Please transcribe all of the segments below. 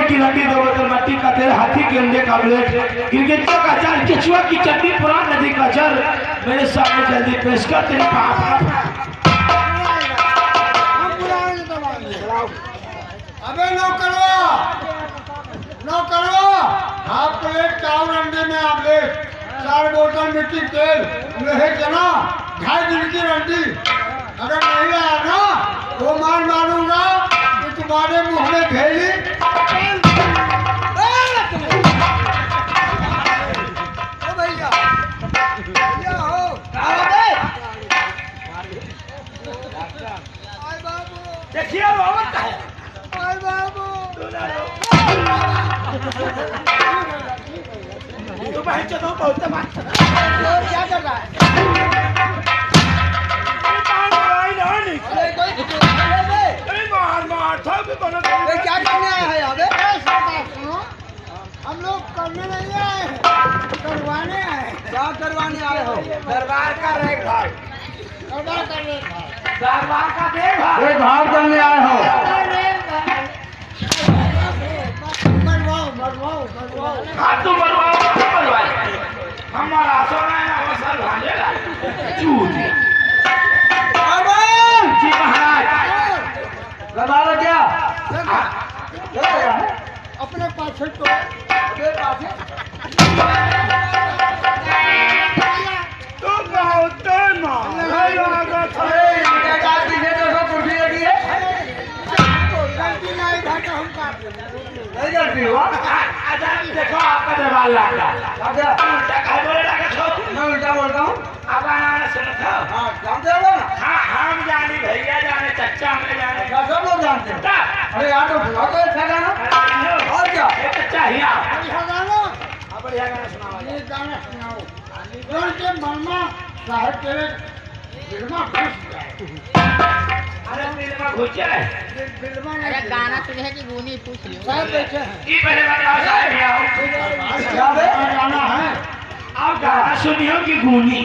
की रंडी दो बोतल मट्टी का तेल, हाथी के अंडे का प्लेट, गिरगिटियों का चार, केचुआ की चटनी, पुरान नदी का जल, मेरे सामने जल्दी पेश कर तेरे पाप। अबे नौकरो, हाफ प्लेट चावल अंडे में आमलेट, 4 बोतल मिट्टी तेल, लोहे चना, 2.5 दिन की रंडी। अगर नहीं लाया ना तो मारूंगा कि तुम्हारे मुंह में भेली। देखिए तो भाई चलो बहुत क्या कर रहा है? क्या करने आया है यहाँ पे? हम लोग करने नहीं आए हैं, करवाने आए हैं। क्या करवाने आए हो? दरबार का देखभाल, दरबार का देखभाल करने आए हो। हाँ तू बनवाओ, हमारा सोना है अवसर भालेगा चूती। जी महाराज लगा लो क्या? अपने पाछे तो तू बहुत देखो आपका दरबार लागा मैं उल्टा बोलता हूँ। अब आना सुनता हाँ जानते हो ना? हाँ हम जाने, भैया जाने, चच्चा हमें जाने, सब लोग जानते हैं। अरे यार तो बुला तो अच्छा गाना। और क्या? चच्चा ही आओ, बढ़िया गाना, बढ़िया गाना सुनाओ। ये गाना सुनाओ जोर के मरमा साहब तेरे दिल में घुस जाए। अरे दिल में घुस जाए। अरे गाना तुझे है कि गुनी पूछ लियो। साहब बैठे हैं, ये पहले बताओ साहब ही आओ। क्या बे? गाना है आप गाना सुनियो कि गुनी?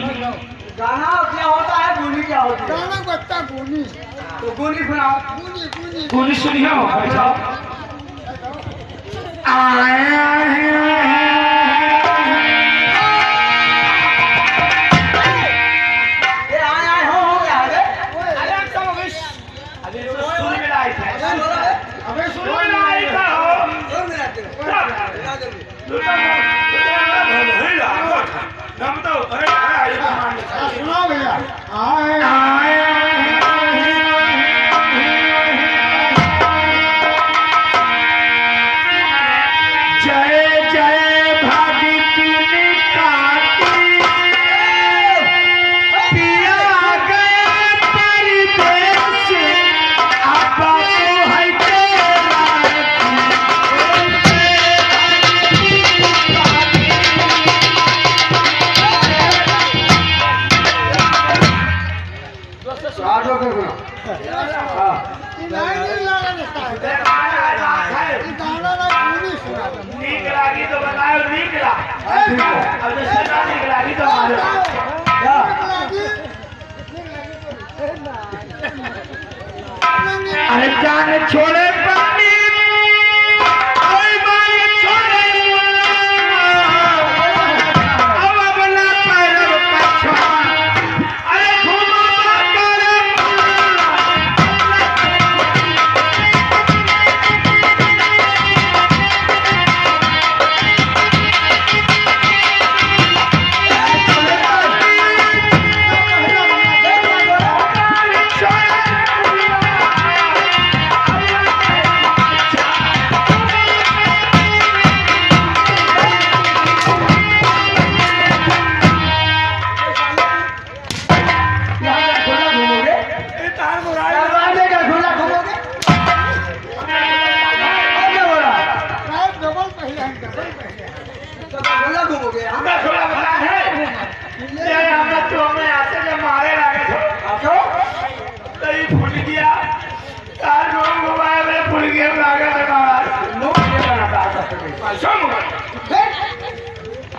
गाना क्या होता है? गुनी क्या होती है? गाना बच्चा गुनी तो गुनी सुनाओ। गुनी गुनी सुनियो। बैठाओ। आया है अबे सुनो सुनाओ भैया। जय जय भागी पिया गए परदेश, अब है निकलागी तो बताओ, निकला अब जैसे निकलागी तो अरे जान छोड़े पानी कोई बात छोड़े अब अपना पैर पछा अरे घुमा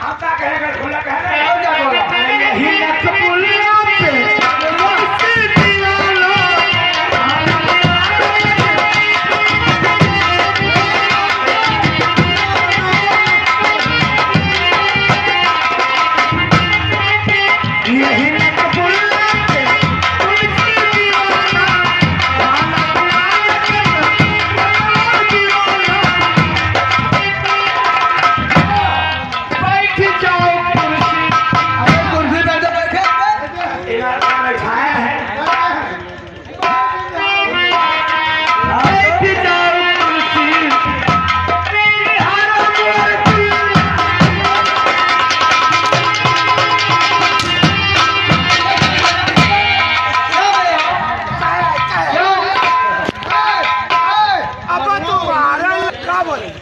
आपका कहेगा खुला कहेगा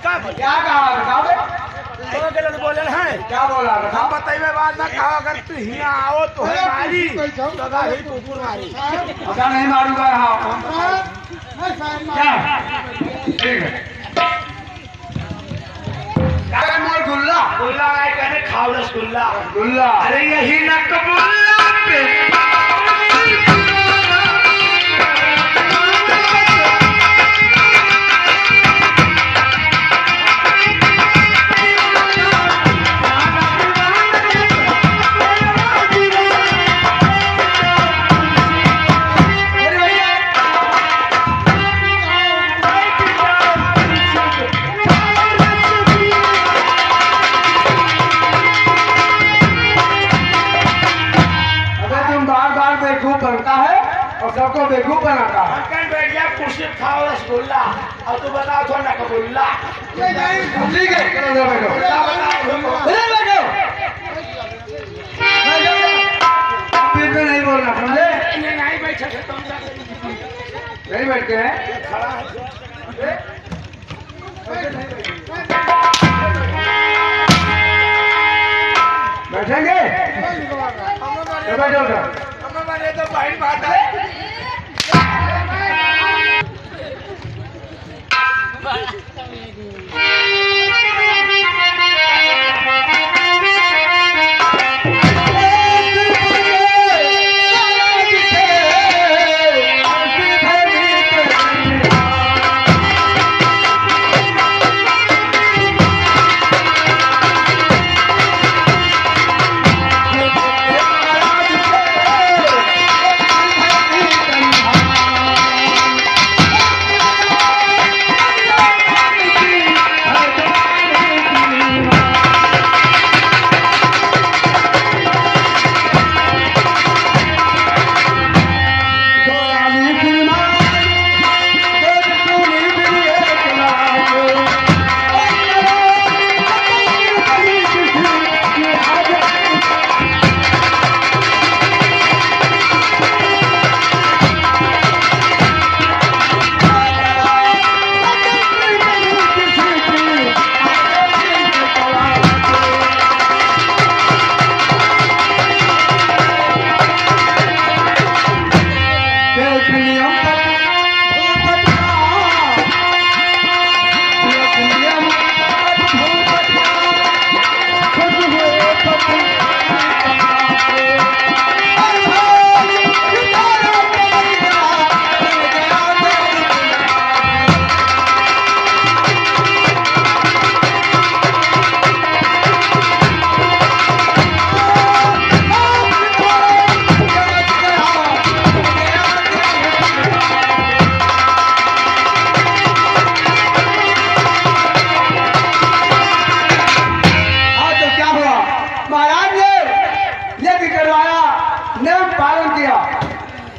का क्या कहा बताओ बे? तो गलत बोले हैं क्या बोला हम बताओ? बताइए बाद में कहा अगर तू यहाँ आओ तो है मारी तो का ही कुकुर मारी पता नहीं मारूंगा हाँ क्या ठीक है क्या मोर गुल्ला गुल्ला आए कहने खाओ रसगुल्ला गुल्ला अरे यही न कबुल्ला पे बनता है और सबको बेवकूफ बनाता है। अंकल बैठ गया कुर्सी खाओ रसगुल्ला अब तू बताओ थोड़ा ना कबुल्ला ठीक है चलो इधर बैठो क्या बताओ इधर बैठो बीच में नहीं बोलना समझे ये नहीं बैठे थे तुम नहीं बैठते हैं खड़ा है बैठेंगे तो बैठो उधर हमारे तो बहन बात है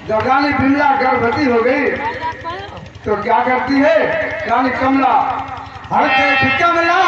जब रानी बिमला गर्भवती हो गई तो क्या करती है रानी कमला हर कमला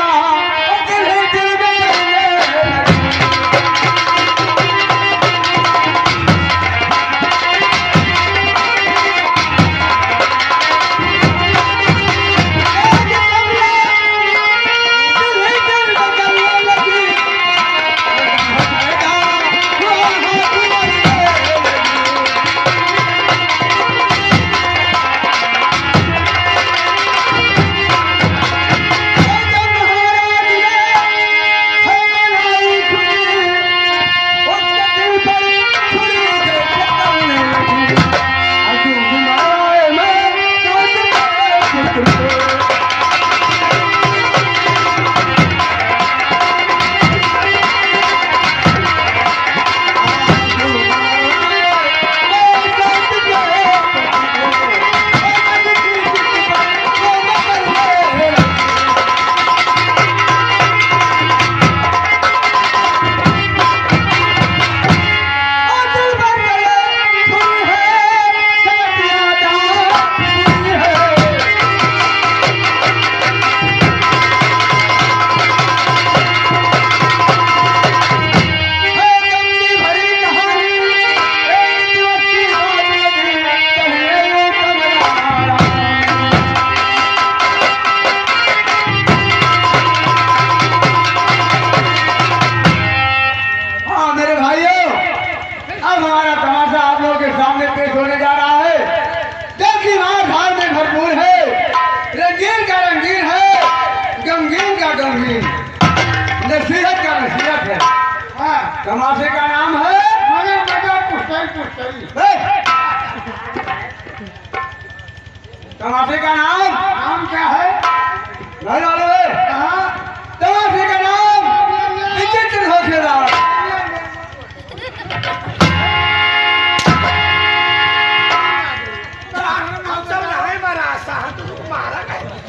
रंगीन नसीहत का नसीहत है। हाँ तमाशे का नाम है मजे मजे पुस्तरी तमाशे का नाम नाम क्या है? नहीं मालूम है। कहाँ? तमाशे का नाम विचित्र धोखेबाज।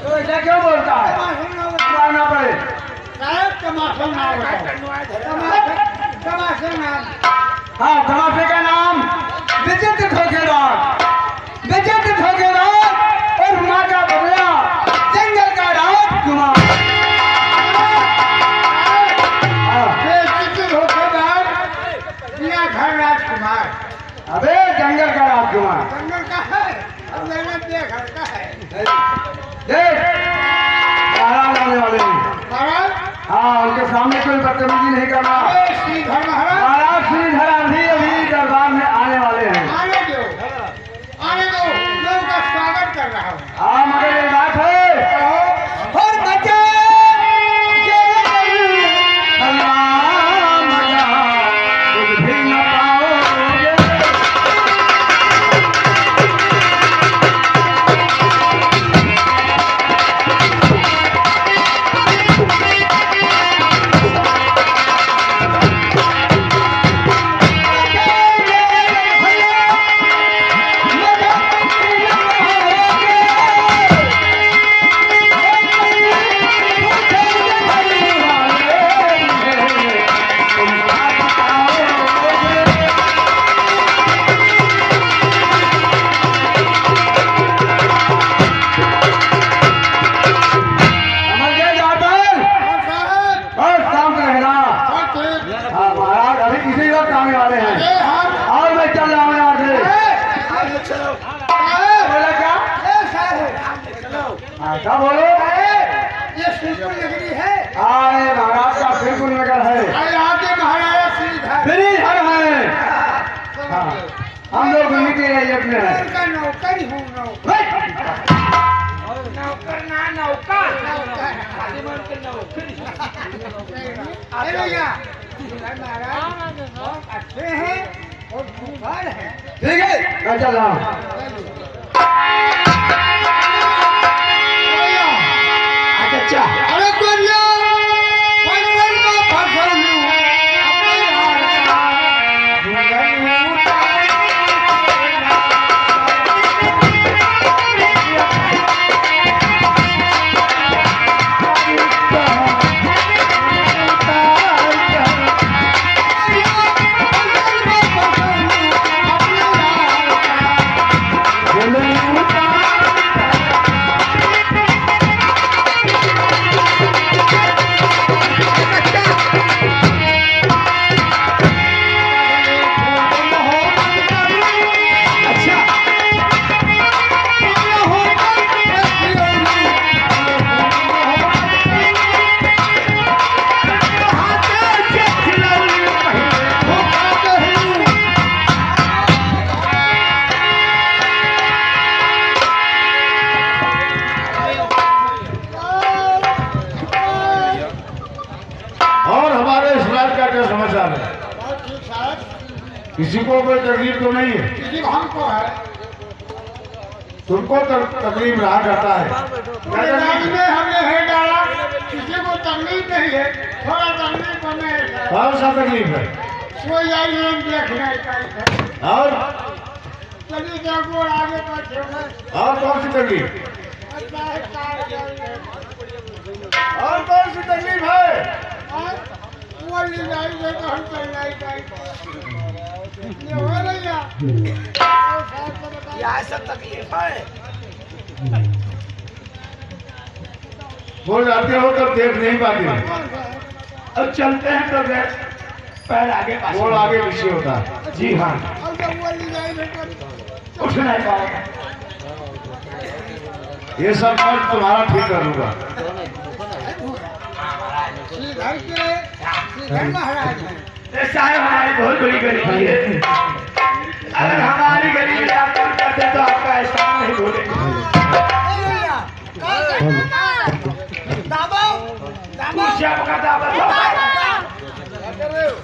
तो ऐसा क्यों बोलता है? मारना पड़े। तमाशा नाम तमाशा नाम हाँ तमाशे का नाम विचित्र धोखेबाज और माँ का बदला जंगल का राजकुमार। बिना घर राजकुमार अबे जंगल का राजकुमार जंगल का है। अब मैंने देखा का है देख महाराज आने वाले हैं। महाराज हाँ उनके सामने कोई बदतमीजी नहीं करना। श्रीधर महाराज महाराज श्रीधर अभी दरबार में आने वाले हैं। आने दो मैं उनका स्वागत कर रहा हूँ। हाँ मगर ये बात है और बच्चे कुछ भी न पाओगे। क्या बोलो? ये श्रीपुर नगरी है। आए महाराज का श्रीपुर नगर है। आगे महाराजा श्रीधर श्रीधर है। हाँ, हम लोग उन्हीं रैयत में हैं। उनका नौकर हूँ नौकर ना नौकर अरे भैया महाराज बहुत अच्छे हैं और खूबसूरत हैं। ठीक है मैं चल रहा हूँ। अच्छा अरे गोरिया पंचर का फसल हूँ अपने यार का समाचार है? बहुत ठीक साहब। किसी को कोई तकलीफ तो नहीं है? किसी को हमको है। तुमको तकलीफ रहा करता है? गाड़ी में हमने है डाला, किसी को तकलीफ नहीं है, थोड़ा तकलीफ हमें है। कौन सा तकलीफ है? कोई आई हम देखना है और चलिए जाओ आगे पीछे में। और कौन सी तकलीफ? अच्छा है कार है। और कौन सी तकलीफ है? और वो ले जाएंगे तो हम चलना ही ये हो रहा यह सब तकलीफ है। हो जाते हो तो देख नहीं पाते। अब चलते हैं तो पैर आगे वो आगे पीछे होता है। जी हाँ, और जब वो ले जाएंगे तो उठ नहीं पाएगा। ये सब मैं तुम्हारा ठीक कर लूंगा। श्रीधर के श्रीधर महाराज हैं। साहब हमारी बहुत बड़ी गरीबी है। अगर हमारी गरीबी आप दूर करते तो आपका एहसान नहीं भूलेंगे। कुर्सियां पकड़ता बताओ क्या कर रहे हो?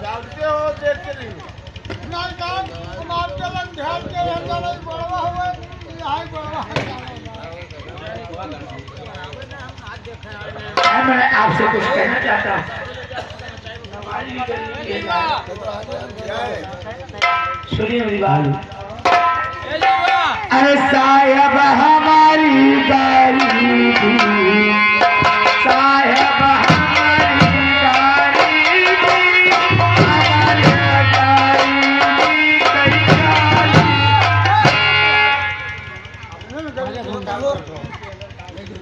जानते हो देखते नहीं हो। नहीं काम तुम आपके लग ध्यान के रहता नहीं बड़वा हुए यहाँ ही बड़वा मैं आपसे कुछ कहना चाहता हूँ। सुनिए मेरी बात। साहेब हमारी गरीबी, साहेब हमारी गरीबी, हमारी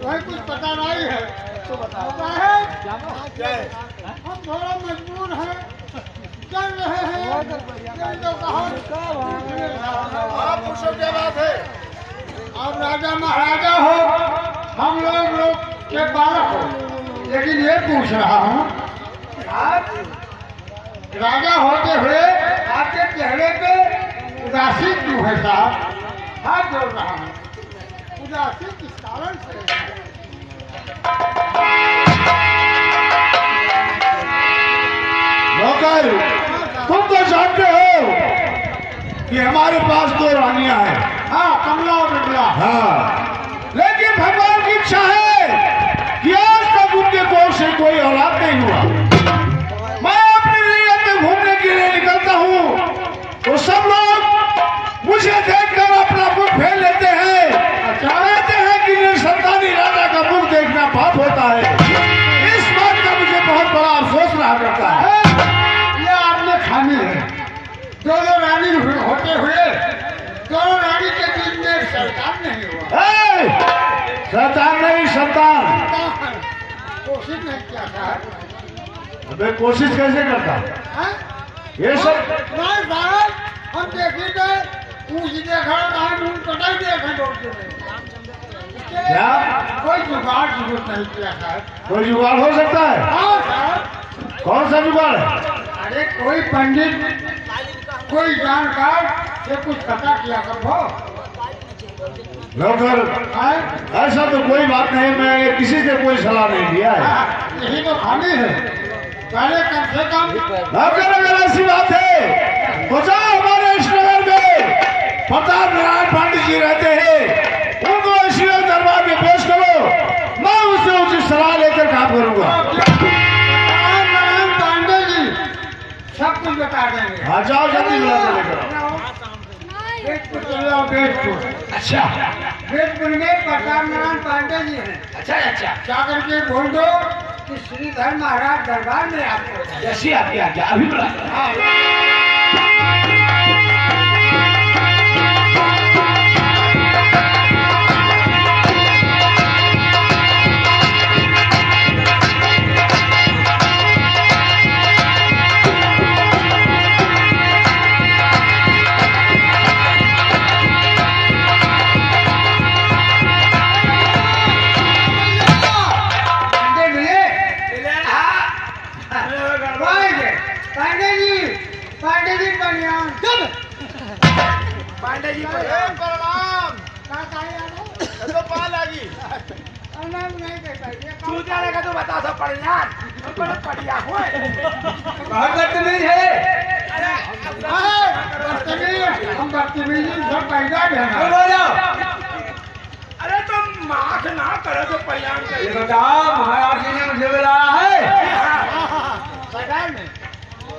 वही कुछ पता नहीं है तो बताओ क्या है? हम थोड़ा मजबूर हैं चल रहे हैं तो आप पूछो क्या बात है? आप राजा महाराजा हो हम लोग के बालक हो लेकिन ये पूछ रहा हूँ आप राजा होते हुए आपके चेहरे पे उदासी क्यों है साहब? हाथ जोड़ रहा हूँ उदासी किस कारण से है? नौकर, तुम तो जानते हो कि हमारे पास 2 रानियां हैं। हाँ कमला और बिमला हाँ, लेकिन भगवान की इच्छा है कि आज तक उनके कोख से कोई औलाद नहीं हुआ। मैं अपनी नीयत में घूमने के लिए निकलता हूँ तो सब लोग मुझे देखकर अपना मुख फेर लेते हैं। कहते हैं कि निसंतानी राजा का मुख देखना पाप होता है। इस बात का मुझे बहुत बड़ा अफसोस रहा करता है। ये आपने खामी है दोनों रानी होते हुए दोनों रानी के बीच में एक संतान नहीं हुआ। संतान नहीं, संतान। कोशिश नहीं किया था अबे कोशिश कैसे करता? हाँ? ये सब नहीं साहब हम देखी गए पूछ देखा कहा ढूंढ कटाई देखा डॉक्टर ने क्या? कोई जुगाड़ जरूरत नहीं किया साहब। कोई जुगाड़ हो सकता है? हाँ साहब कौन सा जुगाड़ है? अरे कोई पंडित कोई जानकार से कुछ पता किया करो। नौकर, ऐसा तो कोई बात नहीं, मैंने किसी से कोई सलाह नहीं दिया है। यही तो खामी है पहले कम से कम नौकर, अगर ऐसी बात है तो जाओ हमारे इस नगर में प्रताप नारायण पांडे जी रहते हैं, उनको इसी दरबार में पेश करो। मैं उससे उचित सलाह लेकर काम करूंगा। पांडे जी सब कुछ बता देंगे। हाँ जाओ, जल्दी बुला कर लेकर आओ। वेदपुर चले आओ वेदपुर। अच्छा वेदपुर में प्रताप नारायण पांडे जी हैं। अच्छा अच्छा, जाकर के बोल दो कि श्रीधर महाराज दरबार में आपको जैसी आपकी आज्ञा, अभी बुला। पांडे जी कल्याण पांडे जी प्रणाम। तो पाल आ गई। नहीं कहता तू जानेगा तो बता दो कल्याण, बढ़िया हुए। हम बदतमीजी सब पैदा है। अरे तुम माफ ना करो तो कल्याण ये बताओ महाराज जी ने मुझे बुलाया है। सरकार में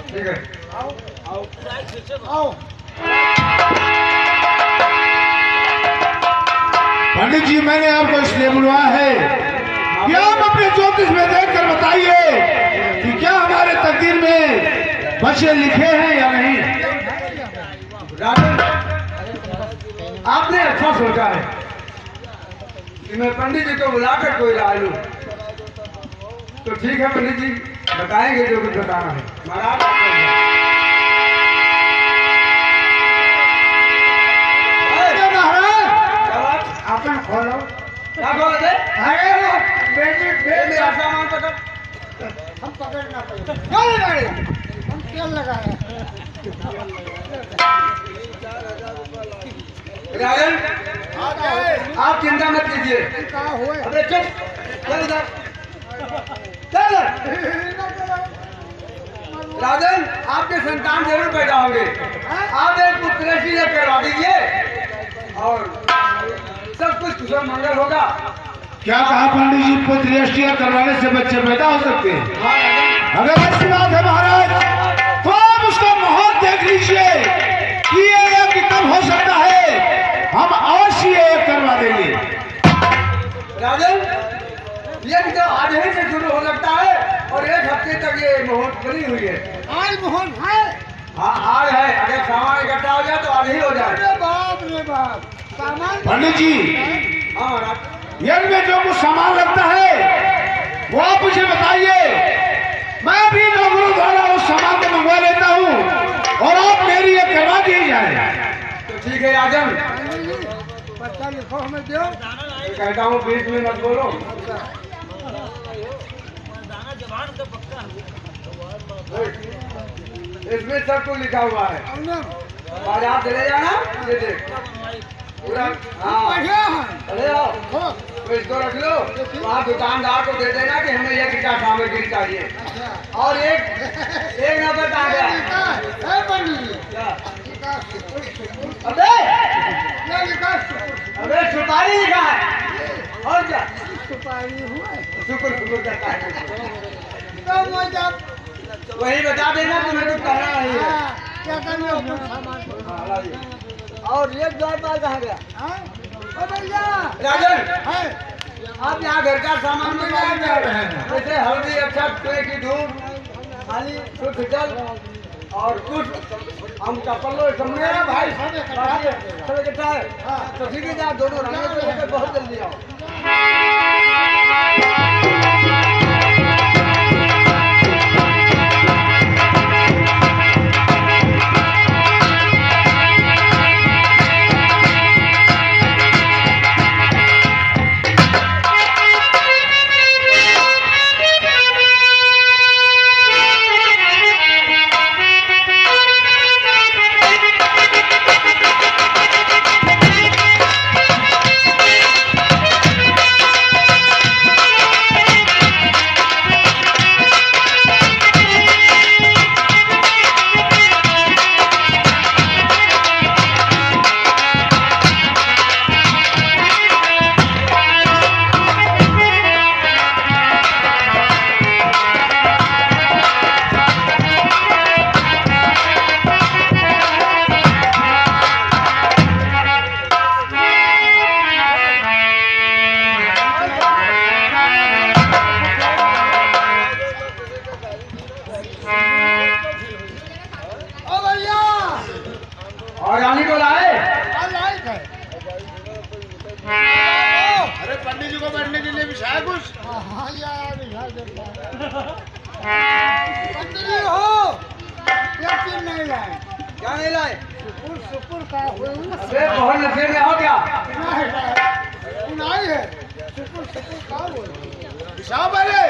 ठीक है आओ आओ आओ। पंडित जी, मैंने आपको इसलिए बुलवाया है कि आप अपने ज्योतिष में देखकर बताइए कि क्या हमारे तकदीर में बच्चे लिखे हैं या नहीं। राजन, आपने अच्छा सोचा है कि मैं पंडित जी को बुलाकर कोई राय लूं। तो ठीक है पंडित जी, बताएंगे जो कुछ बताना है। महाराज अपन खोलो। क्या बोल रहे? अरे वो बेटी बेटी सामान पकड़। हम पकड़ना पड़ेगा। हम तेल लगाए राजन आप चिंता मत कीजिए। अबे चुप, चल इधर, चल। राजन आपके संतान जरूर पैदा होंगे। आप एक पुत्रश्री करवा दीजिए और सब कुछ कुशल मंगल होगा। क्या कहा पंडित जी? पुत्रष्टियां करवाने से बच्चे पैदा हो सकते हैं? हाँ राजन, अगर ऐसी बात है महाराज, तो आप उसका मुहूर्त देख लीजिए कि ये यज्ञ कब हो सकता है। हम अवश्य ये यज्ञ करवा देंगे। राजन यज्ञ तो आज ही से शुरू हो सकता है और एक हफ्ते तक ये मुहूर्त बनी हुई है। आज मुहूर्त है। हाँ आज है, अगर सामान इकट्ठा हो जाए तो आज ही हो जाए। अरे बाप रे बाप, सामान पंडित जी, हाँ महाराज, यज्ञ में जो कुछ सामान लगता है वो आप मुझे बताइए। मैं भी नौकरों द्वारा उस सामान को मंगवा लेता हूँ और आप मेरी ये करवा दी जाए। तो ठीक है राजन, बच्चा लिखो हमें दो। कहता हूँ बीच में मत बोलो। इसमें सब कुछ लिखा हुआ है। आज आप चले जाना, ये देख पूरा। हाँ बढ़िया है। चले आओ, तो इसको रख लो, वहाँ दुकानदार को दे देना कि हमें यह क्या सामग्री चाहिए। और एक नंबर कहाँ गया? है पंडित जी। क्या? अबे अबे अबे सुपारी लिखा है और क्या? सुपारी हुआ शुक्र शुक्र करता है। तो वो जब वही बता देना, तुम्हें कुछ कहना नहीं है। क्या करना है सामान। हाँ, लाइए। और ये द्वारपाल कहाँ गया? ओ भैया राजन है। आप यहाँ घर का सामान में क्या जा रहे हैं? जैसे हल्दी, अक्षत, कुएं की धूप, खाली शुद्ध जल और कुछ हम का पल्लो सब मेरा भाई सब इकट्ठा है। तो ठीक है, आप दोनों रंगे तो बहुत जल्दी आओ। और रानी को लाए। अरे पंडित जी को बैठने के लिए बिछाया कुछ? हाँ यार पंडित जी हो, क्या चीज नहीं लाए? क्या नहीं लाए? सुपुर सुपुर का अबे बहुत नशे में हो क्या? सुनाई है। सुपुर सुपुर का बोल बिछाओ पहले।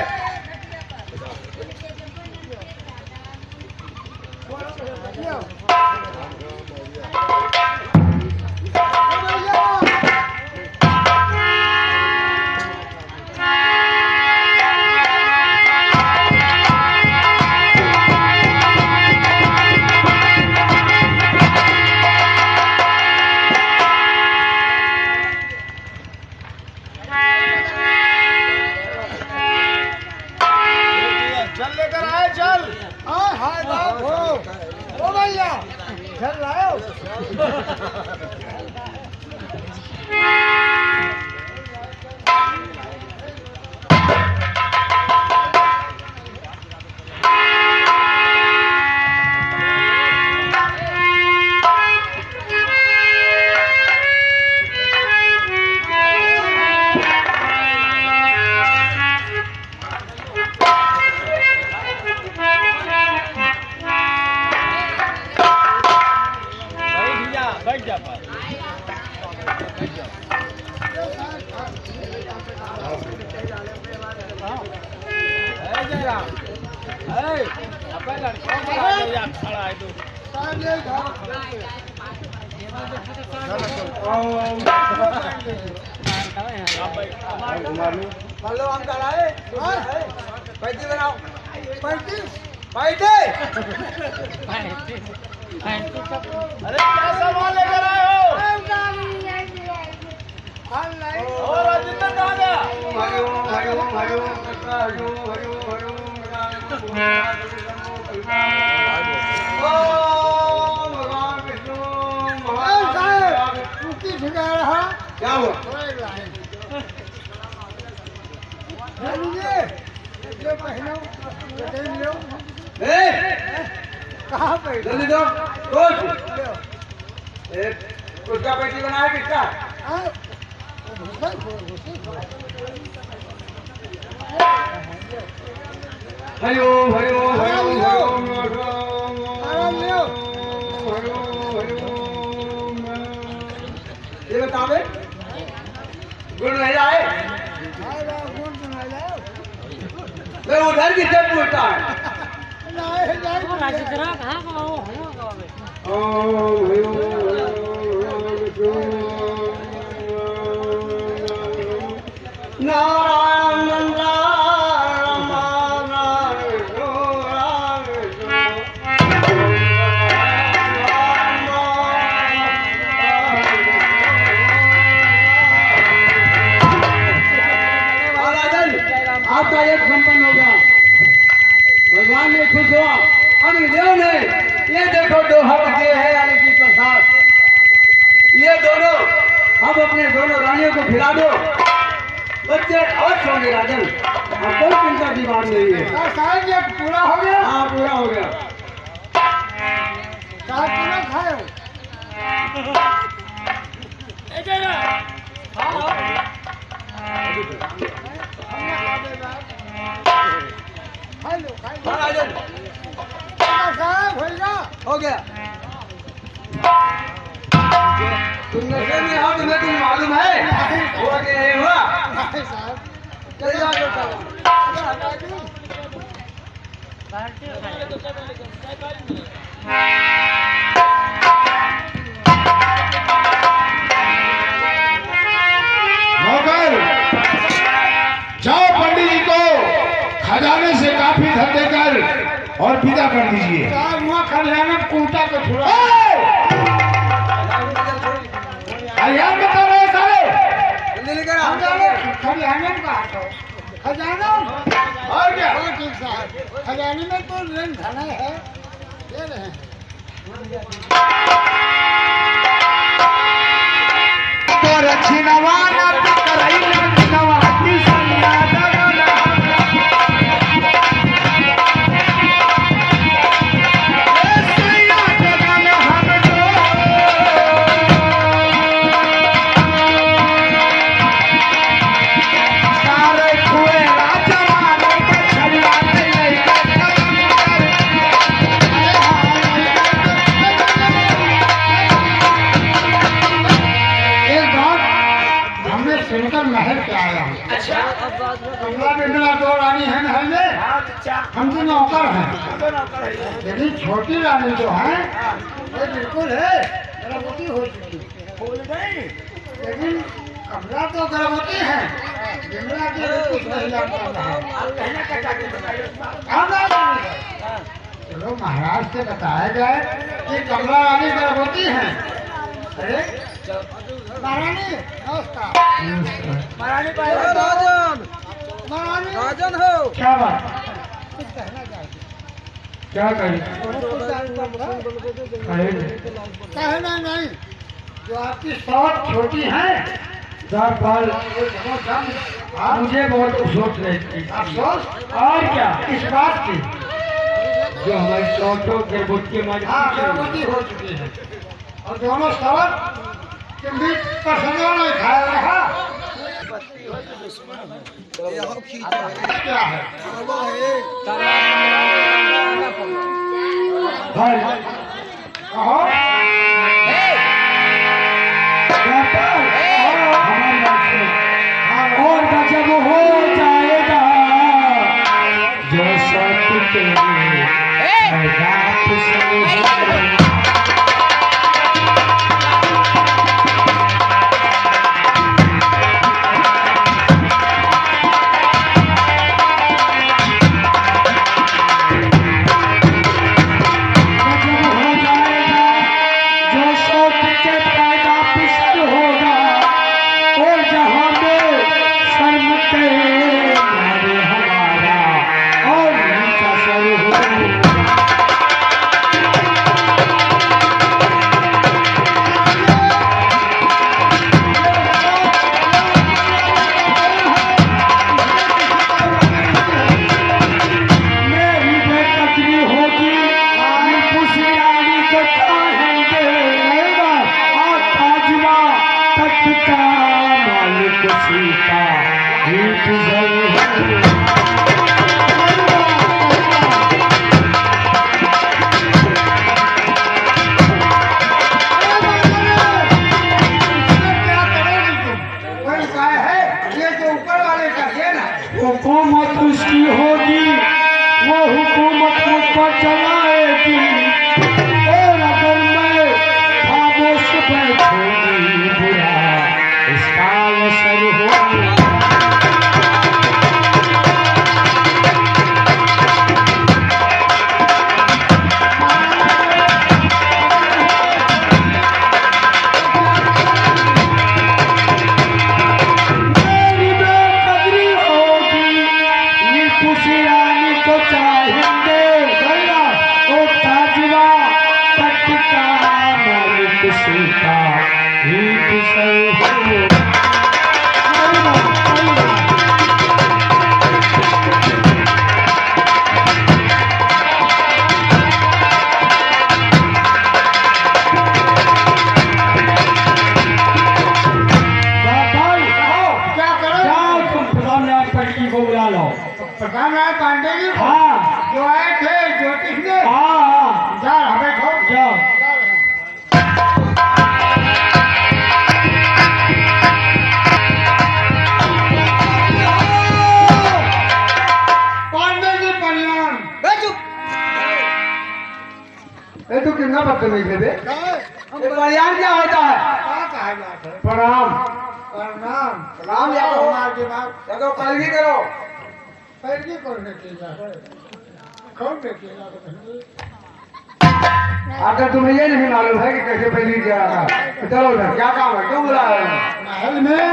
चल लेकर आए, चल। हाय बाप हो। ओ भैया घर लाओ। हेलो हम चलाए पैंती बनाओ 35 अरे क्या सामान लेकर आए हो? और राजेंद्र कहाँ गया? क्या हुआ? कहाँ पे जल्दी दो कुछ उसका पैंती बनाया किसका? हरिओ हरिओ हरिओ ये बतावे गुण नहीं आए मैं उधर की जब पूछता है नारायण आपका एक संपन्न हो गया भगवान ने खुश हुआ अग्निदेव ने ये देखो दो हक दिए है यानी कि प्रसाद ये दोनों अब अपने दोनों रानियों को खिला दो बच्चे अवश्य होंगे राजन अब कोई चिंता की बात नहीं है साहब ये पूरा हो गया हाँ पूरा हो गया साहब पूरा खाए हाँ राजन साहब होगा हो गया तुम नशे में हो तुम्हें कुछ मालूम है हुआ कि नहीं हुआ साहब चले जाओ नौकर जाओ पंडित जी को खजाने से काफी धन देकर और विदा कर दीजिए। साहब वहाँ खलियाने में कूटा को छुड़ा हरियाण बता रहे सारे जल्दी लेकर आओ खलियाने में कहा तो खजाना और क्या? हाँ ठीक साहब खजाने में तो ऋण धना है दे रहे हैं तो रखी नवाना करैला नवाती सैया दगना ए सैया दगना हमको सारे खुए राजा मारे बछड़िया नहीं एक बात हमने सुनकर महल पे आया हूँ अच्छा कमला में मिला दो रानी है महल में हम तो नौकर हैं लेकिन छोटी रानी जो है ये बिल्कुल है गर्भवती हो चुकी लेकिन कमला तो गर्भवती है बिमला की भी कुछ नहीं लगता है चलो महाराज से बताया जाए कि कमला रानी गर्भवती है अरे महारानी नमस्कार महारानी महारानी राजन हो क्या बात कुछ कहना चाहती क्या करें कहना नहीं जो आपकी शौक छोटी है पाल मुझे बहुत अफसोस रहती अफसोस और क्या इस बात की जो हमारी शौटों के बुद्ध के हाँ गर्भवती हो चुकी है और दोनों शौक तुम भी पसंद नहीं खाया रहा क्या है भाई कहो हमारी बात सुनो। और जब हो जाएगा जो सत्य के रात से सीता ही गुजर हो। कोई उपाय है? ये जो ऊपर वाले का देन है। हुकूमत उसकी होगी, वो हुकूमत मुझ पर चलाएगी, और अगर मैं खामोश बैठूंगी बुरा इसका असर होगा। प्रधान पांडे जी हाँ जो आए थे ज्योतिष ने, हाँ जा हमें छोड़ जाओ। पांडे जी कल्याण। ये तो कितना बदतमीज है बे? ये कल्याण क्या होता है? क्या कहा जाता है? प्रणाम प्रणाम। प्रणाम या तो हमारे दिमाग तो कलगी करो। पैरगी करने की जाए कौन देखेगा? अगर तुम्हें ये नहीं मालूम है कि कैसे पैरवी किया था तो चलो उधर, क्या काम है, क्यों बुला रहे हैं? महल में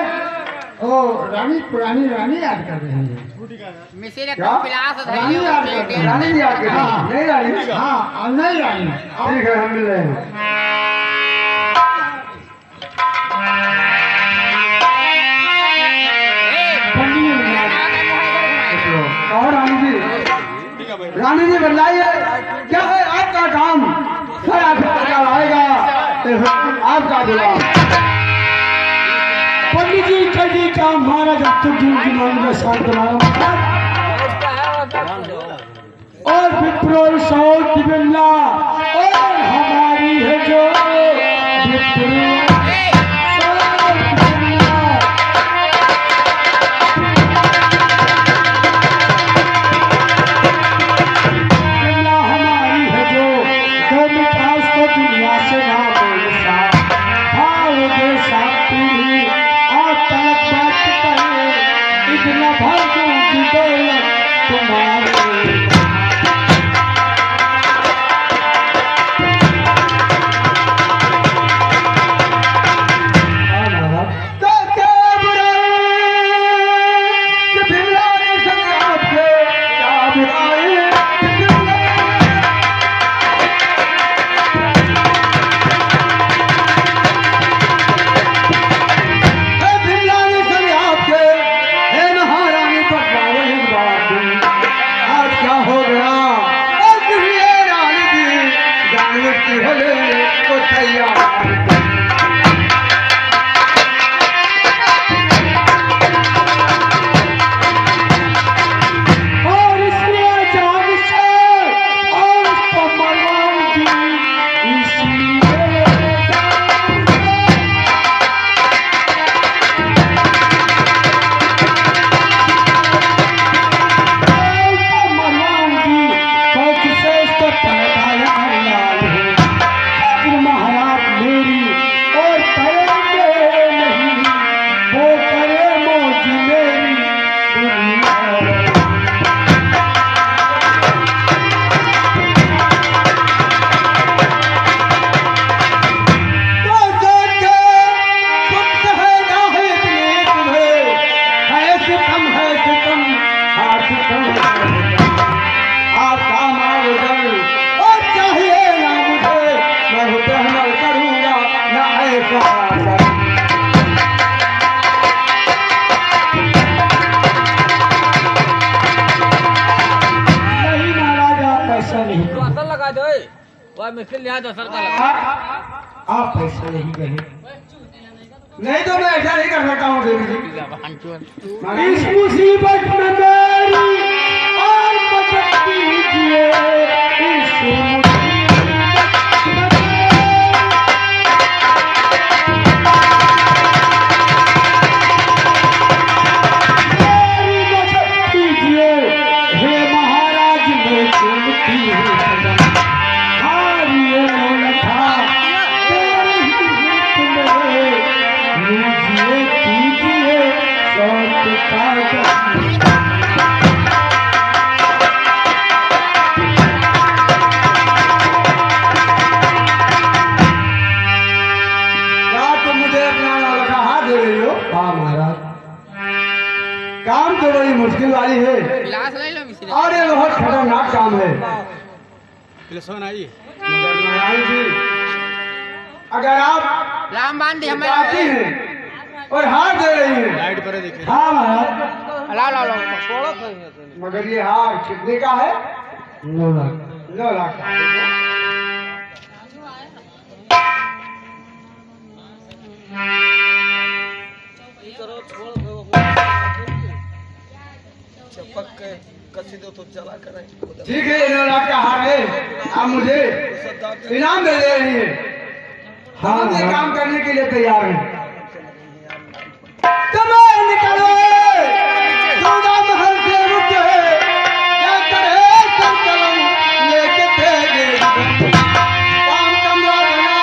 वो रानी, पुरानी रानी याद कर रही है। मिसिर क्या? पिलास रानी याद कर रही है। रानी जी याद कर हाँ। नहीं रानी? हाँ, नहीं रानी। ठीक है, हम मिल रहे हैं। और रानी जी, रानी जी बताइए क्या है आपका काम? सर आपका आएगा आपका गुलाम। पंडित जी कभी काम महाराज अब्दुल की मान में शांत बनाओ और विप्रो सौ बिल्ला और हमारी है जो विप्रो मिस्त्री लिया तो सर का लगा। आप पैसा नहीं कहे नहीं तो मैं ऐसा नहीं कर सकता हूँ देवी जी। इस महारानी मुसीबत में मेरी और मदद कीजिए, इस मुसीबत में मेरी मदद कीजिए, हे महाराज मैं चुनती हूँ सदन, हारिए नौलखा तेरे ही हुक्म में, लीजिए कीजिए सौत का जश्न। क्या तुम मुझे अपना नौलखा हाथ दे रही हो? हाँ महाराज, काम तो बड़ी मुश्किल वाली है गिलास ले लो मिश्री। और ये बहुत खतरनाक काम है। आइए मगर महारानी जी, अगर आप लाम बांध दी हमें। आती हैं और हार दे रही हैं। लाइट पर देखिए। हाँ महाराज, लाओ लाओ लाओ। मगर ये हार कितने का है? 9 लाख। 9 लाख का। ठीक है, 9 लाख का हार है, आप मुझे इनाम दे दे रही हैं। हम ये काम करने के लिए तैयार हैं। कमाल निकालो, दुर्गा महल से रुके, क्या करे संकलन लेके तेरे काम कमरा बना,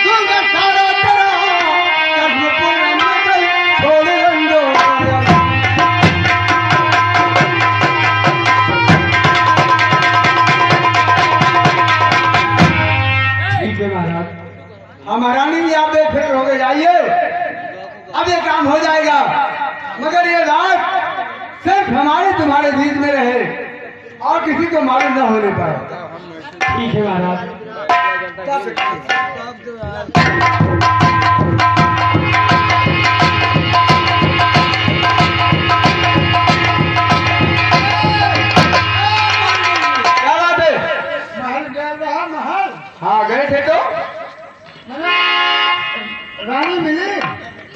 दुर्गा सारा तेरा कर्म पूर्ण न कर, छोड़ रंगो ठीक है महाराज। हमारा नहीं, आप बेफिक्र हो गए, जाइए, अब ये काम हो जाएगा। मगर ये रात सिर्फ हमारे तुम्हारे बीच में रहे और किसी को मालूम न होने पाए। ठीक है महाराज। क्या बात है? महल गया रहा महल। हाँ गए थे तो रानी मिली,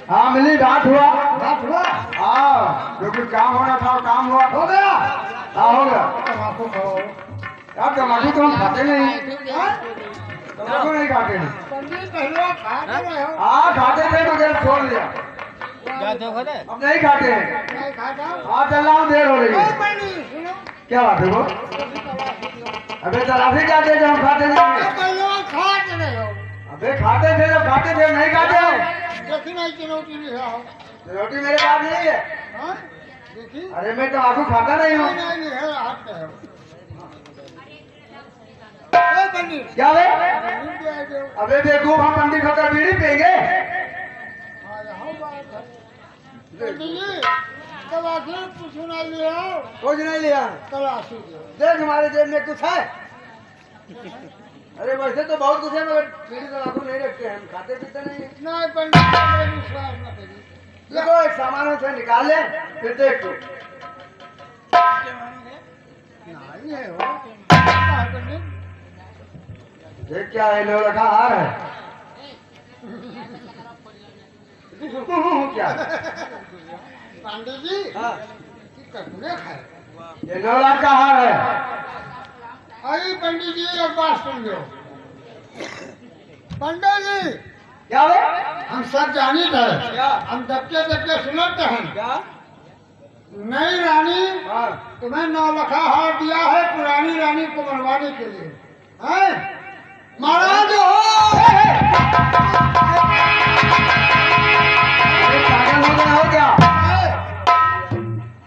हाँ मिली, बात हुआ। बात हुआ, हाँ जो कुछ काम होना था वो काम हुआ। हो गया। हाँ हो गया। तम्बाकू खाओ। यार तम्बाकू तो हम खाते नहीं, हाँ? तम्बाकू नहीं खाते हैं। पंडित पहले खा कर रहे हो। हाँ खाते थे मगर छोड़ दिया, जाते हो गए। अब नहीं खाते हैं। नहीं खाता। हाँ चल रहा हूँ, देर हो रही ओ है। पंडित सुनो, क्या बात है वो? अबे तलाशी क्या थे जो हम खाते नहीं ये हैं? पहले खा कर रहे हो। अबे खाते थे जब खाते थे, नहीं खाते हो? देखी नहीं कि रोटी ले आओ। रोटी मेरे पास नहीं है। हाँ? देखी? अरे मैं तम्बाकू खाता नहीं हूँ। नहीं नहीं है, हाथ पे है। ओ पंडित, क्या बे? पंडित भी आ जाओ। अबे बेवकूफ, हम पंडित होकर बीड़ी पिएंगे? हाँ, यहाँ बात है। पंडित जी, तलाशी कुछ नहीं ले आओ। कुछ नहीं लिया। तलाशी दो। देख हमारे जेब में कुछ है? अरे वैसे तो बहुत कुछ है मगर बीड़ी तम्बाकू नहीं रखते हैं, हम खाते पीते नहीं हैं। नहीं पंडित, मेरे विश्वास न करिए। देखो एक सामानों से निकाल ले, फिर देख तो। नहीं है वो। क्या है पंडित? देख क्या है, 9 लाख हार है। क्या है? पंडित जी, हाँ, कटने खाए। ये 9 लाख का हार है। अरे पंडित जी, एक बात सुन लो। पंडित जी, क्या है? हम सब जानी थे, क्या? हम दबके दबके सुनते हैं। क्या? नई रानी हाँ, तुम्हें 9 लाख हार दिया है पुरानी रानी को बनवाने के लिए, हैं? महाराज हो। अरे पागल हो गया हो क्या?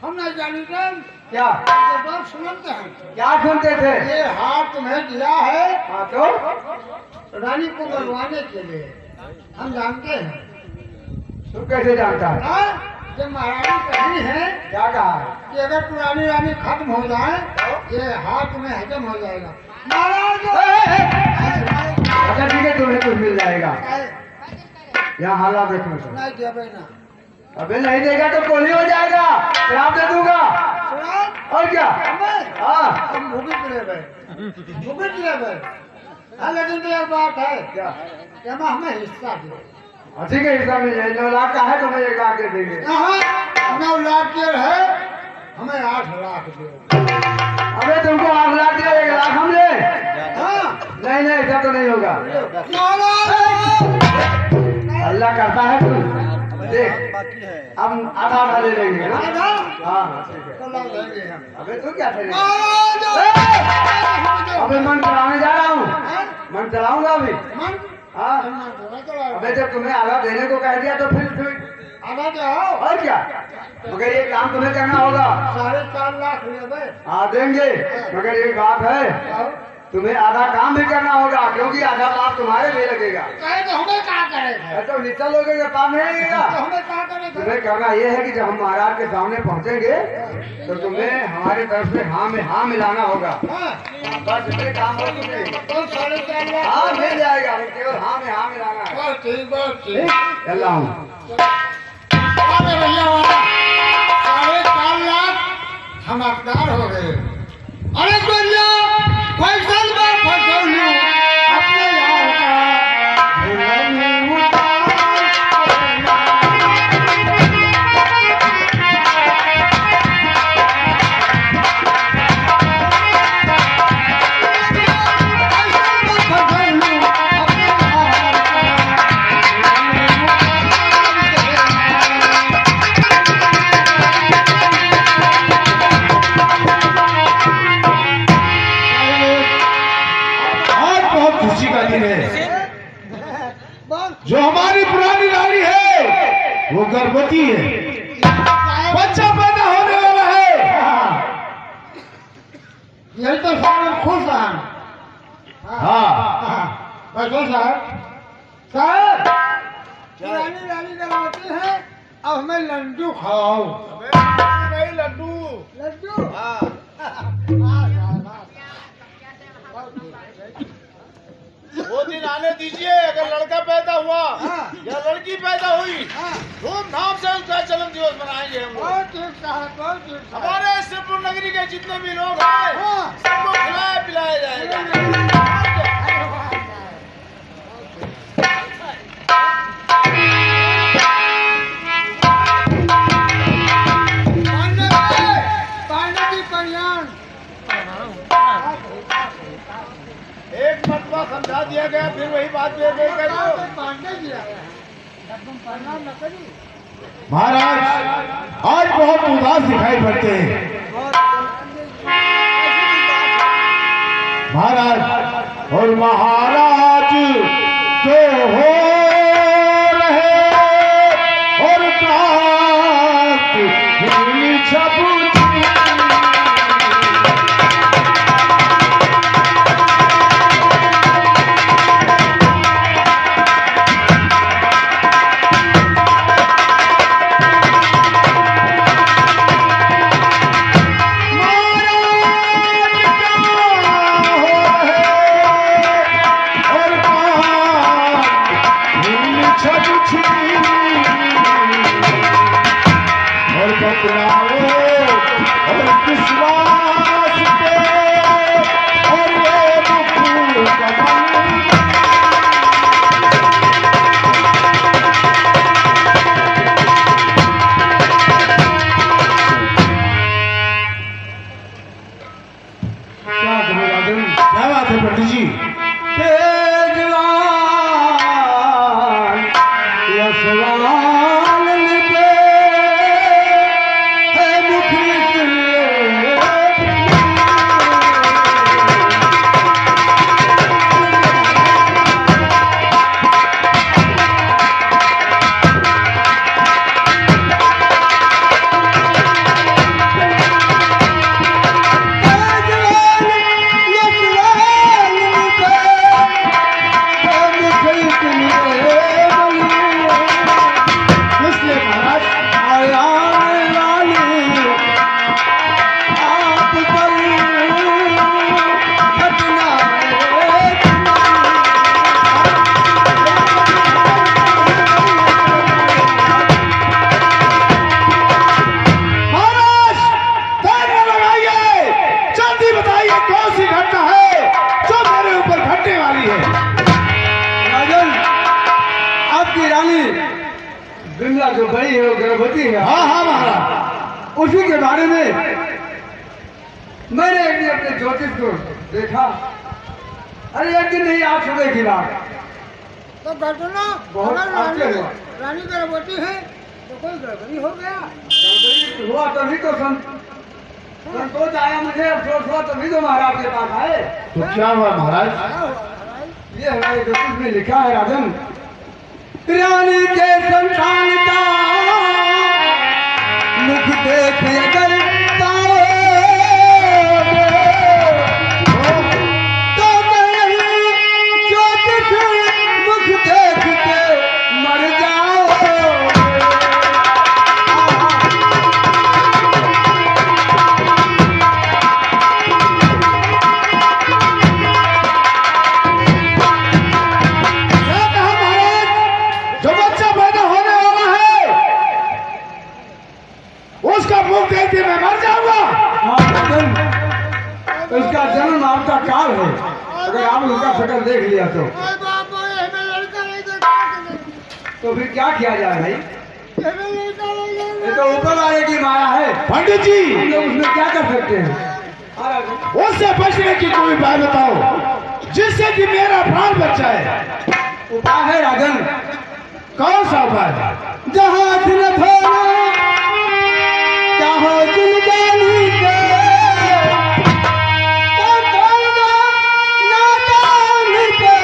हम नहीं जानी थे, क्या? एक बात सुनते हैं। क्या सुनते थे? ये हार तुम्हें दिया है हाँ तो रानी को बनवाने के लिए, हम जानते हैं। तू कैसे जानता है? हाँ? जब महारानी कही है क्या कहा है? कि अगर पुरानी रानी खत्म हो जाए, ये हार तुम्हें हजम हो जाएगा। महाराज अच्छा ठीक है, तुम्हें कुछ मिल जाएगा। यहाँ हालात देखने से। नहीं देवे ना। अबे नहीं देगा तो कोली हो जाएगा, शराब दे दूंगा। शराब? और क्या? हमें? हाँ हम भूखित रह गए, भूखित रह गए। हाँ लेकिन तो एक बात है क्या? कि हमें हिस्सा दो। ठीक है हिसाब में 9 लाख का है, तुम्हें 1 लाख दे देंगे। 9 लाख के है, हमें 8 लाख दे। अबे तुमको 8 लाख दे, 1 लाख हम ले। हाँ? नहीं नहीं, ऐसा तो नहीं होगा। अल्लाह करता है तू देख, हम आधा ले लेंगे ना। हाँ ठीक है। तो लग देंगे हम। अबे तू क्या करेगा? अबे मन चलाने जा रहा हूँ, मन चलाऊंगा अभी। हाँ अबे जब तुम्हें आधा देने को कह दिया तो फिर आधा जाओ। और क्या, मगर ये काम तुम्हें करना होगा। 4.5 लाख ले। हाँ देंगे, मगर एक बात है, तुम्हें आधा काम भी करना होगा, क्योंकि आधा लाभ तुम्हारे लिए लगेगा। कहे तो हमें क्या करेगा? तो हिस्सा लोगे या काम नहीं लगेगा? तो हमें क्या करेगा? तुम्हें करना ये है कि जब हम महाराज के सामने पहुंचेंगे तो तुम्हें हमारी तरफ से हाँ में हाँ मिलाना होगा। हाँ? बस इतने काम हो तुम्हें। तो 4.5 लाख। हाँ मिल जाएगा, केवल हाँ में हाँ मिलाना है। बस ठीक, बस ठीक। चल रहा हूँ। अरे भैया 4.5 लाख हम हकदार हो गए। अरे भैया फैसल में फसल हूँ, अपने यार का भुलन उतार। खुशी का दिन है। जो हमारी पुरानी रानी है वो गर्भवती है, बच्चा पैदा होने वाला है। यही तो साहब खुश हैं। हाँ बैठो साहब। साहब रानी रानी गर्भवती है, अब हमें लड्डू खाओ। नहीं लड्डू। लड्डू? हाँ वो दिन आने दीजिए, अगर लड़का पैदा हुआ या लड़की पैदा हुई धूमधाम से उसका जन्म दिवस मनाएंगे हम लोग। बहुत ठीक साहब, बहुत ठीक साहब। हमारे सिरपुर नगरी के जितने भी लोग हैं सबको खिलाया पिलाया जाएगा। एक मरतबा समझा दिया गया, फिर वही बात पे महाराज आज बहुत उदास दिखाई पड़ते हैं महाराज, और महाराज तो हो रहे और प्रात छप क्या बात है पंडित जी? यशवान पे है मुखलिस बिमला जो बड़ी है वो गर्भवती है। हाँ हाँ महाराज। उसी के बारे में मैंने एक दिन अपने ज्योतिष को देखा। अरे एक दिन नहीं, आज सुबह की बात। तो घटना बहुत अगर आश्चर्य हुआ। रानी गर्भवती है तो कोई गड़बड़ी हो गया। गड़बड़ी हुआ तभी तो संतोष आया, मुझे अफसोस हुआ तभी तो महाराज के पास आए। तो क्या हुआ महाराज? क्या हुआ महाराज? ये हमारे ज्योतिष में लिखा है राजन, रानी के संतान का मुख देख अगर तो कहीं ज्योतिष मुख देख के मर जाओ। क्या कहा महाराज? जो बच्चा पैदा होने वाला है उसका मुख देख के मैं मर जाऊंगा। हाँ राजन, इसका जन्म आपका काल है। अगर आप उसका शक्ल देख लिया तो अरे बाप रे, हमें लड़का नहीं देखा। तो फिर क्या किया जाए भाई? हमें लड़का नहीं ये देखा। तो ऊपर वाले की माया है, पंडित जी, हम लोग उसमें क्या कर सकते हैं? हाँ राजन, उससे बचने की कोई उपाय बताओ जिससे कि मेरा प्राण बच जाए। उपाय है राजन। कौन सा उपाय? जहाँ दिल भरा चाहो दिल जानी के ना जानी के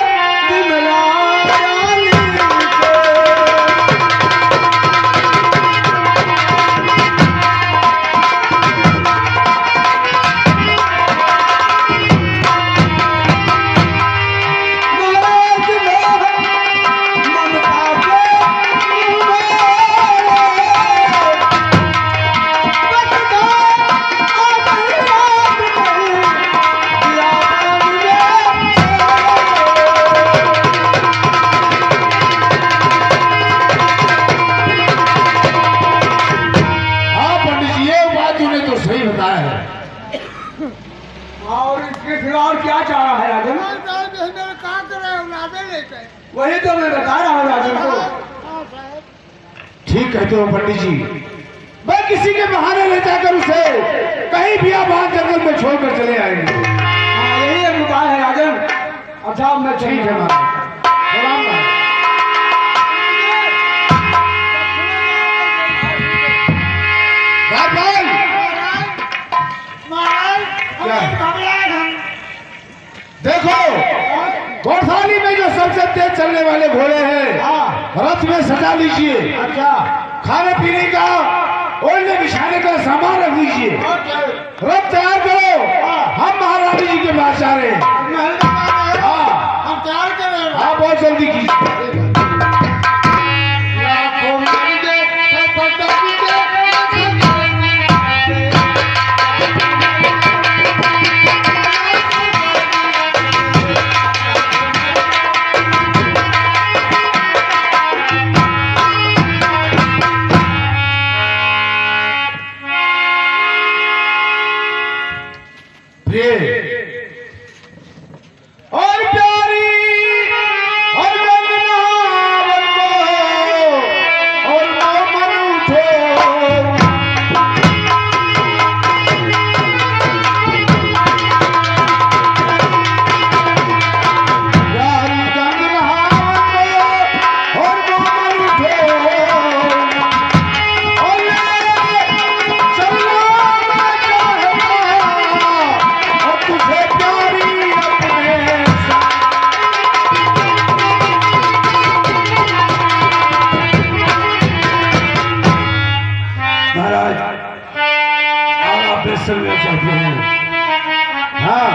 बिमला रानी के। महाराज ने ममता के हाँ पंडित जी, ये उपाय तूने तो सही बताया है। और इसके सिवा और क्या चाह रहा है राजन? हमें कहा करे औलादे लेकर। वही तो मैं बता रहा हूँ राजन को। हाँ साहब। ठीक कहते हो पंडित जी, मैं किसी के बहाने ले जाकर उसे कहीं भी आबाद जंगल में छोड़कर चले आएंगे। हाँ, यही एक उपाय है राजन। अच्छा अब मैं ठीक ठीक है है महाराज, प्रणाम महाराज। राज भाई, क्या? देखो घोड़साली में जो सबसे तेज चलने वाले घोड़े हैं रथ में सजा लीजिए। अच्छा खाने पीने का, ओढ़ने बिछाने का सामान रख लीजिए। रथ तैयार करो, हम महारानी जी के पास जा रहे हैं। हाँ हम तैयार करें। हाँ, बहुत जल्दी कीजिए। और प्यारी और वंदना बनको और मोमन उठो, प्यारी वंदना बनको और मोमन उठो, और चलना मैं चाहता और तुझे प्यारी अपने साथ। महाराज और आप सुनना चाहते हैं? हाँ,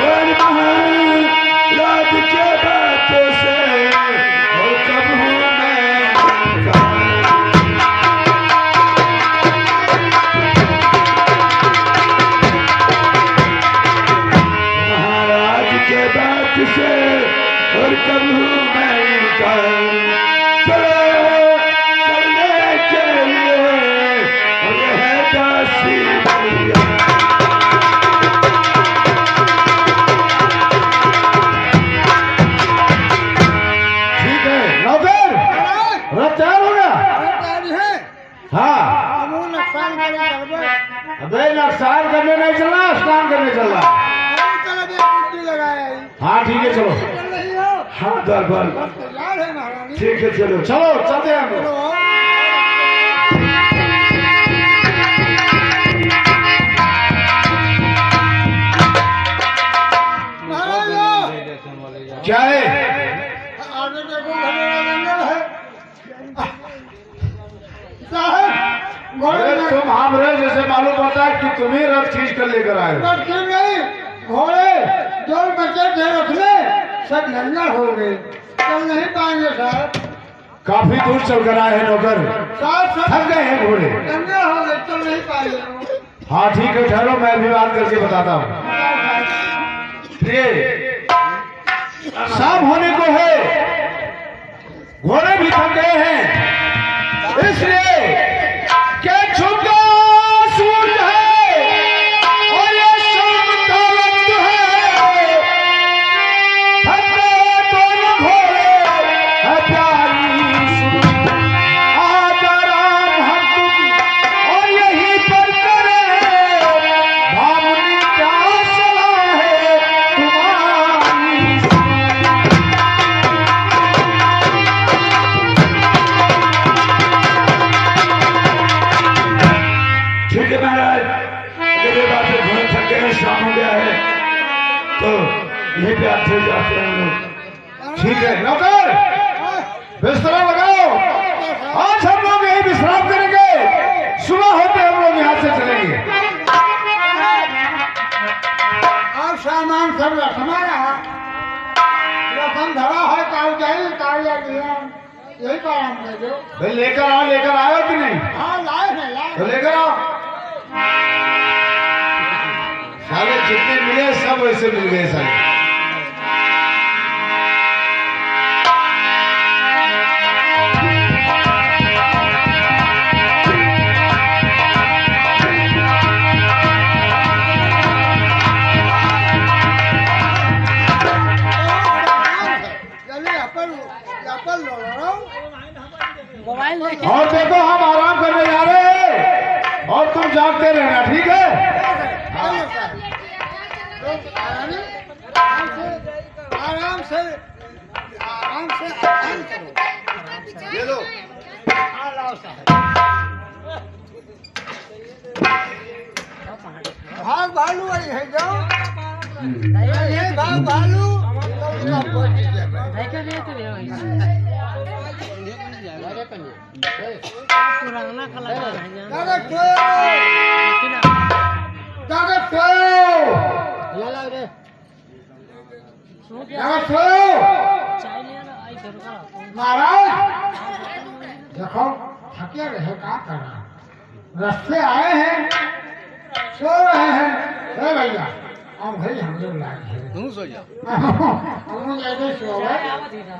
और महाराज के बातों से और कब हूँ मैं महाराज के बात से और कब हूँ मैं इनका। चलो चलने के लिए और है दासी भैया। ठीक है, लेकिन स्नान करने नहीं चलना, स्नान करने चलना। और चलो भी बुद्धि लगाए आई। हाँ ठीक है चलो। चल रही हो? हाँ दरबार बस तैयार है महारानी। ठीक है चलो चलो चलते हैं हम लोग। चलो। महाराज क्या है? आगे देखो घनेरा जंगल है। साहब घोड़े अरे में तुम हमरे जैसे मालूम पड़ता है कि तुम ही रथ खींच कर लेकर आए हो। रखे नहीं, घोड़े जो बचे थे रखने सब नंगा हो गए, चल नहीं पाएंगे साहब। काफी दूर चल कर आए हैं नौकर, साहब सब थक गए हैं घोड़े। नंगा हो गए, चल नहीं पाएंगे। हाँ ठीक है ठहरो, मैं भी बात करके बताता हूँ। प्रिय शाम होने को है, घोड़े भी थक गए हैं, इसलिए क्या छुपा सूरज है और ये शाम का वक्त है। थक गए दोनों घोड़े है प्यारी सुनो, आदराम हम तुम और यही पर करें, भावनी क्या सलाह है तुम्हारी सुनो। ठीक है महाराज, अगर ये बात है घोड़े थक गए हैं, शाम हो गया है तो यहीं पे आप चले जाते हैं हम लोग। ठीक है नौकर, बिस्तरा लगाओ, आज हम लोग यही विश्राम करेंगे, सुबह होते हम लोग यहाँ से चलेंगे। और सामान सब रखना रहा, रखम धरा है, काल जाए कालिया दिया, यही पर हम दे दो। भाई लेकर आयो कि नहीं? हाँ लाए हैं लाए तो हैं। लेकर आओ। सारे जितने मिले सब वैसे मिल गए सारे। चलिए अपन लो लो। मोबाइल देखे और देखो हम आराम करने जा रहे हैं और तुम जागते रहना, ठीक है? आइए साहब। लोग आराम से आराम करो। ये लो। हाँ लाओ साहब। भाग भालू आई है जाओ, ये भाग भालू तो उसका बोल दीजिए भाई। देखे नहीं तो पुराना कलर का है जगत जगत ये लग रहे जगत चाय ले लो आई करो का महाराज देखो थके रहे क्या करना, रस्ते आए हैं, सो रहे हैं। हे भैया अब भाई हम लोग लाए हैं, तुम सो जा हम ऐसे सो गए,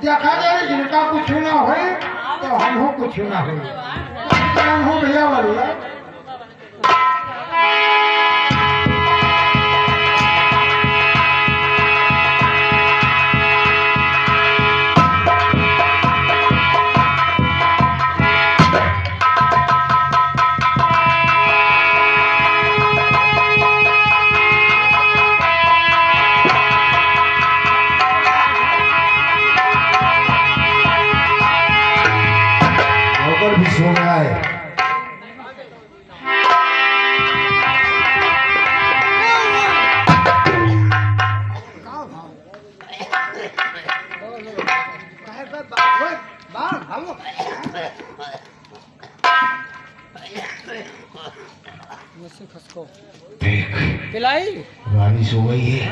देखा जाए जिनका कुछ ना हो तो हम कुछ ना हो। हम हो भैया बोलिए नौकर भी सो गया है। खसको देख पिलाई रानी सो गई है,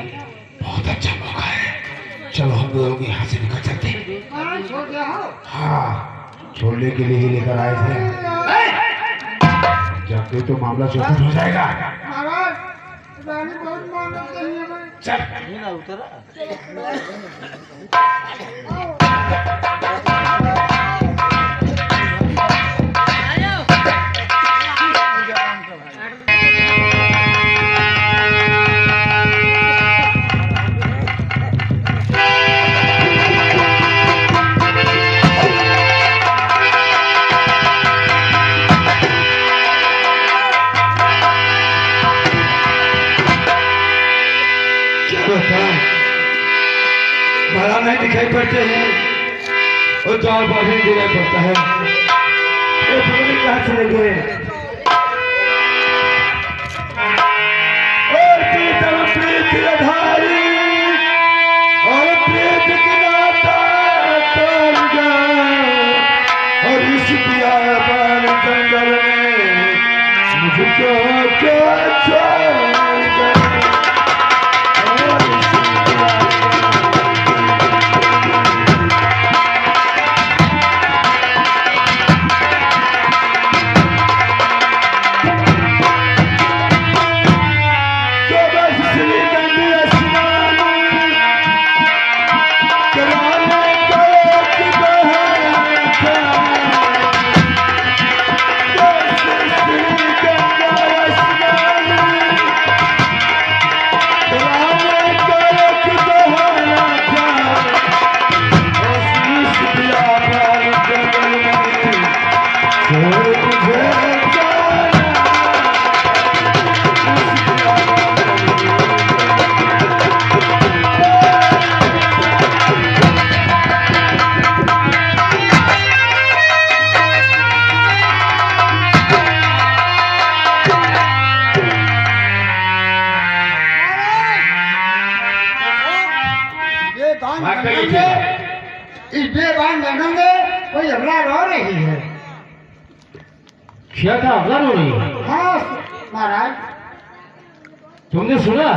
बहुत अच्छा मौका है, चलो हम लोग यहाँ से निकल चलते हैं। हाँ छोड़ने के लिए ही लेकर आए थे, जब कोई तो मामला चौपट हो जाएगा। महाराज रानी बहुत मानना चाहिए भाई। चल ये ना उतरा महाराज नहीं दिखाई पड़ते हैं और चार बार ही दिखाई पड़ता है। ये पता कहाँ चले गए। और प्रीतम प्रीति आधारी और प्रीत की नाता तोड़ गया और इस बियाबान जंगल में मुझको क्या छोड़ गया। इस बेबान जंगल में कोई हमला रो रही है। क्या था हमला हो रही है? हाँ महाराज। तुमने सुना?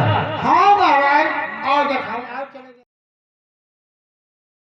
हाँ महाराज, आओ दिखाओ।